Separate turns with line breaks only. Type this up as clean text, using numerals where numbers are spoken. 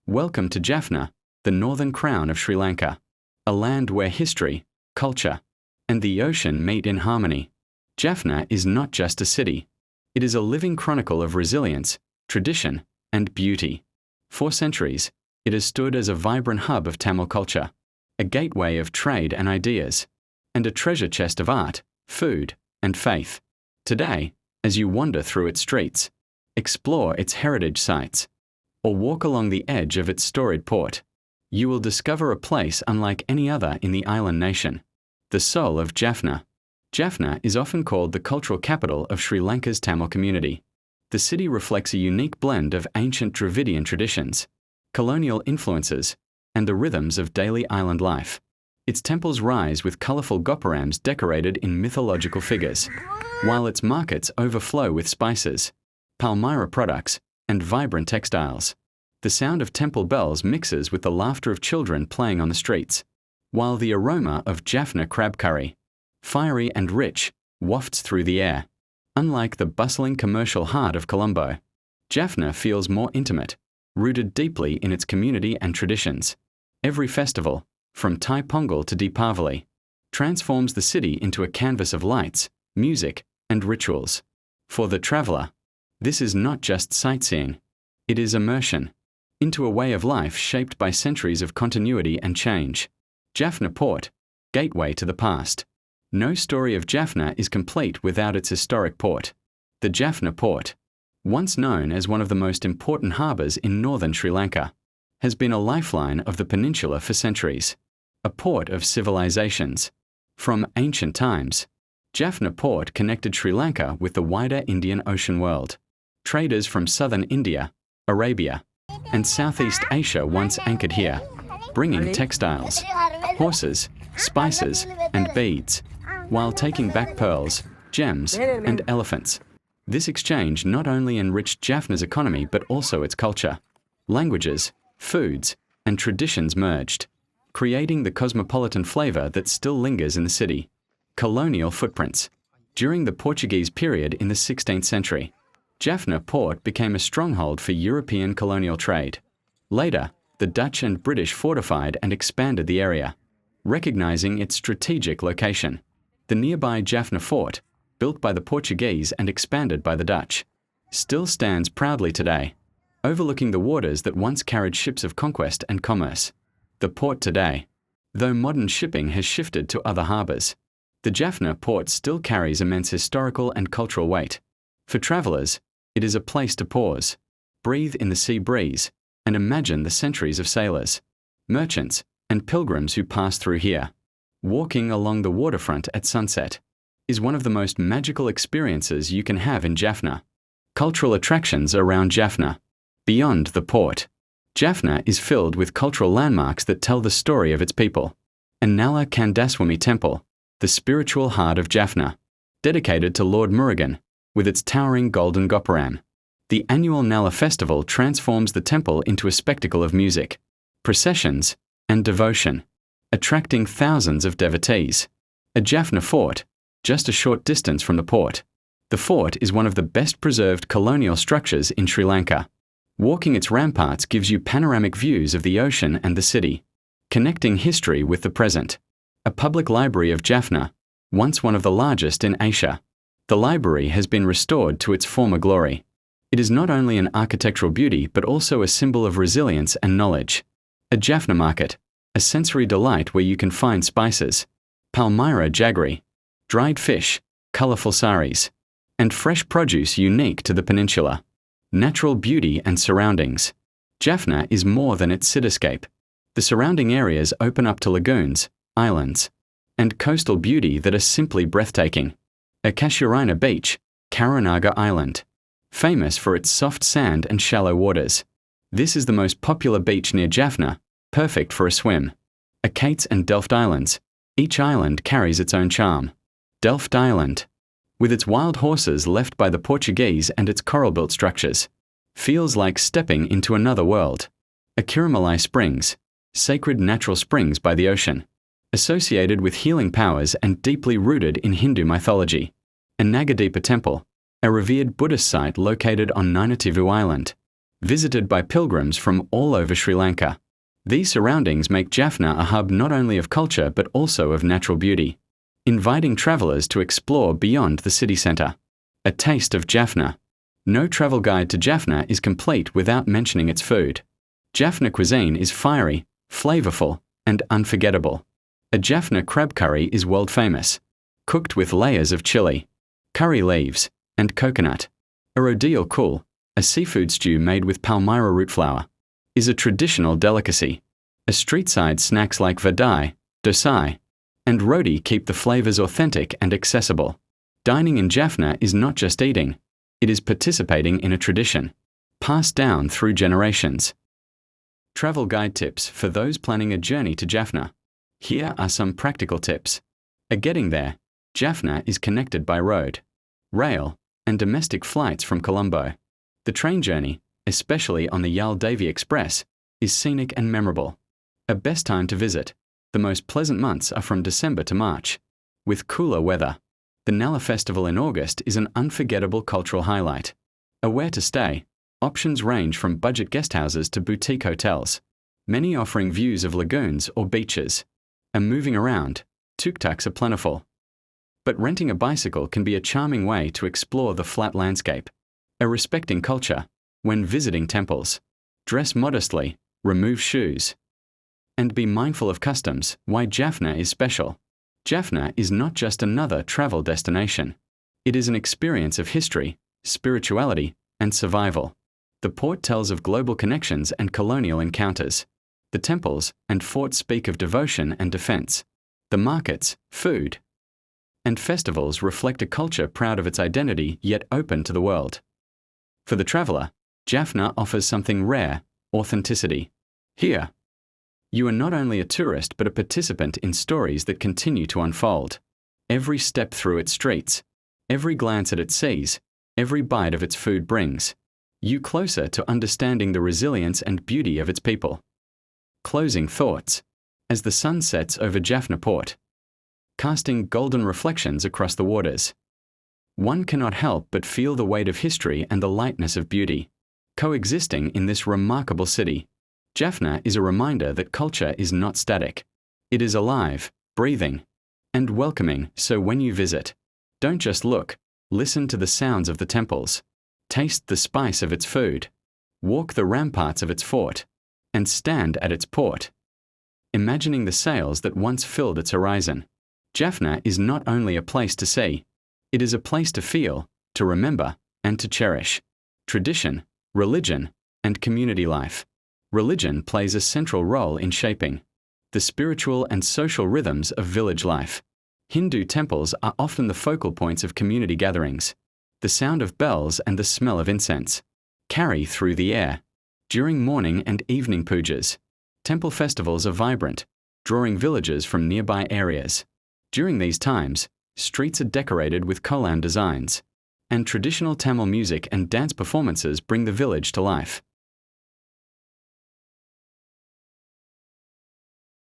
Welcome to Jaffna, the northern crown of Sri Lanka, a land where history, culture, and the ocean meet in harmony. Jaffna is not just a city. It is a living chronicle of resilience, tradition, and beauty. For centuries, it has stood as a vibrant hub of Tamil culture, a gateway of trade and ideas, and a treasure chest of art, food, and faith. Today, as you wander through its streets, explore its heritage sites, or walk along the edge of its storied port, you will discover a place unlike any other in the island nation, the soul of Jaffna. Jaffna is often called the cultural capital of Sri Lanka's Tamil community. The city reflects a unique blend of ancient Dravidian traditions, colonial influences, and the rhythms of daily island life. Its temples rise with colourful gopurams decorated in mythological figures, while its markets overflow with spices, palmyra products, and vibrant textiles. The sound of temple bells mixes with the laughter of children playing on the streets, while the aroma of Jaffna crab curry, fiery and rich, wafts through the air. Unlike the bustling commercial heart of Colombo, Jaffna feels more intimate, rooted deeply in its community and traditions. Every festival, from Thai Pongal to Deepavali, transforms the city into a canvas of lights, music, and rituals. For the traveller, this is not just sightseeing. It is immersion into a way of life shaped by centuries of continuity and change. Jaffna Port, gateway to the past. No story of Jaffna is complete without its historic port. The Jaffna Port, once known as one of the most important harbours in northern Sri Lanka, has been a lifeline of the peninsula for centuries. A port of civilizations. From ancient times, Jaffna Port connected Sri Lanka with the wider Indian Ocean world. Traders from southern India, Arabia, and Southeast Asia once anchored here, bringing textiles, horses, spices, and beads, while taking back pearls, gems, and elephants. This exchange not only enriched Jaffna's economy but also its culture. Languages, foods, and traditions merged, creating the cosmopolitan flavour that still lingers in the city. Colonial footprints. During the Portuguese period in the 16th century, Jaffna Port became a stronghold for European colonial trade. Later, the Dutch and British fortified and expanded the area, recognizing its strategic location. The nearby Jaffna Fort, built by the Portuguese and expanded by the Dutch, still stands proudly today, overlooking the waters that once carried ships of conquest and commerce. The port today, though modern shipping has shifted to other harbours, the Jaffna Port still carries immense historical and cultural weight. For travellers, it is a place to pause, breathe in the sea breeze, and imagine the centuries of sailors, merchants, and pilgrims who pass through here. Walking along the waterfront at sunset is one of the most magical experiences you can have in Jaffna. Cultural attractions around Jaffna. Beyond the port, Jaffna is filled with cultural landmarks that tell the story of its people. Annala Kandaswamy Temple, the spiritual heart of Jaffna, dedicated to Lord Murugan, with its towering golden gopuram. The annual Nala festival transforms the temple into a spectacle of music, processions, and devotion, attracting thousands of devotees. A Jaffna Fort, just a short distance from the port. The fort is one of the best preserved colonial structures in Sri Lanka. Walking its ramparts gives you panoramic views of the ocean and the city, connecting history with the present. A public library of Jaffna, once one of the largest in Asia. The library has been restored to its former glory. It is not only an architectural beauty but also a symbol of resilience and knowledge. A Jaffna market, a sensory delight where you can find spices, palmyra jaggery, dried fish, colourful saris, and fresh produce unique to the peninsula. Natural beauty and surroundings. Jaffna is more than its cityscape. The surrounding areas open up to lagoons, islands, and coastal beauty that are simply breathtaking. A Casuarina Beach, Karunagar Island, famous for its soft sand and shallow waters. This is the most popular beach near Jaffna, perfect for a swim. A Cates and Delft Islands. Each island carries its own charm. Delft Island, with its wild horses left by the Portuguese and its coral-built structures, feels like stepping into another world. A Kirimalai Springs, sacred natural springs by the ocean, associated with healing powers and deeply rooted in Hindu mythology. A Nagadeepa Temple, a revered Buddhist site located on Ninativu Island, visited by pilgrims from all over Sri Lanka. These surroundings make Jaffna a hub not only of culture but also of natural beauty, inviting travellers to explore beyond the city centre. A taste of Jaffna. No travel guide to Jaffna is complete without mentioning its food. Jaffna cuisine is fiery, flavourful, and unforgettable. A Jaffna crab curry is world famous, cooked with layers of chilli, curry leaves, and coconut. A rodil kul, a seafood stew made with palmyra root flour, is a traditional delicacy. A street-side snacks like vadai, dosai, and roti keep the flavours authentic and accessible. Dining in Jaffna is not just eating, it is participating in a tradition, passed down through generations. Travel guide tips for those planning a journey to Jaffna. Here are some practical tips. Getting there, Jaffna is connected by road, rail, and domestic flights from Colombo. The train journey, especially on the Yal Devi Express, is scenic and memorable. A best time to visit. The most pleasant months are from December to March, with cooler weather. The Nala Festival in August is an unforgettable cultural highlight. Where to stay? Options range from budget guest houses to boutique hotels, many offering views of lagoons or beaches. Moving around, tuk-tuks are plentiful. But renting a bicycle can be a charming way to explore the flat landscape. Respecting culture. When visiting temples, dress modestly, remove shoes, and be mindful of customs. Why Jaffna is special. Jaffna is not just another travel destination. It is an experience of history, spirituality, and survival. The port tells of global connections and colonial encounters. The temples and forts speak of devotion and defense. The markets, food, and festivals reflect a culture proud of its identity yet open to the world. For the traveller, Jaffna offers something rare: authenticity. Here, you are not only a tourist but a participant in stories that continue to unfold. Every step through its streets, every glance at its seas, every bite of its food brings you closer to understanding the resilience and beauty of its people. Closing thoughts. As the sun sets over Jaffna Port, casting golden reflections across the waters, one cannot help but feel the weight of history and the lightness of beauty coexisting in this remarkable city. Jaffna is a reminder that culture is not static. It is alive, breathing, and welcoming. So when you visit, don't just look, listen to the sounds of the temples, taste the spice of its food, walk the ramparts of its fort, and stand at its port, imagining the sails that once filled its horizon. Jaffna is not only a place to see, it is a place to feel, to remember, and to cherish. Tradition, religion, and community life. Religion plays a central role in shaping the spiritual and social rhythms of village life. Hindu temples are often the focal points of community gatherings. The sound of bells and the smell of incense carry through the air. During morning and evening pujas, temple festivals are vibrant, drawing villagers from nearby areas. During these times, streets are decorated with kolam designs, and traditional Tamil music and dance performances bring the village to life.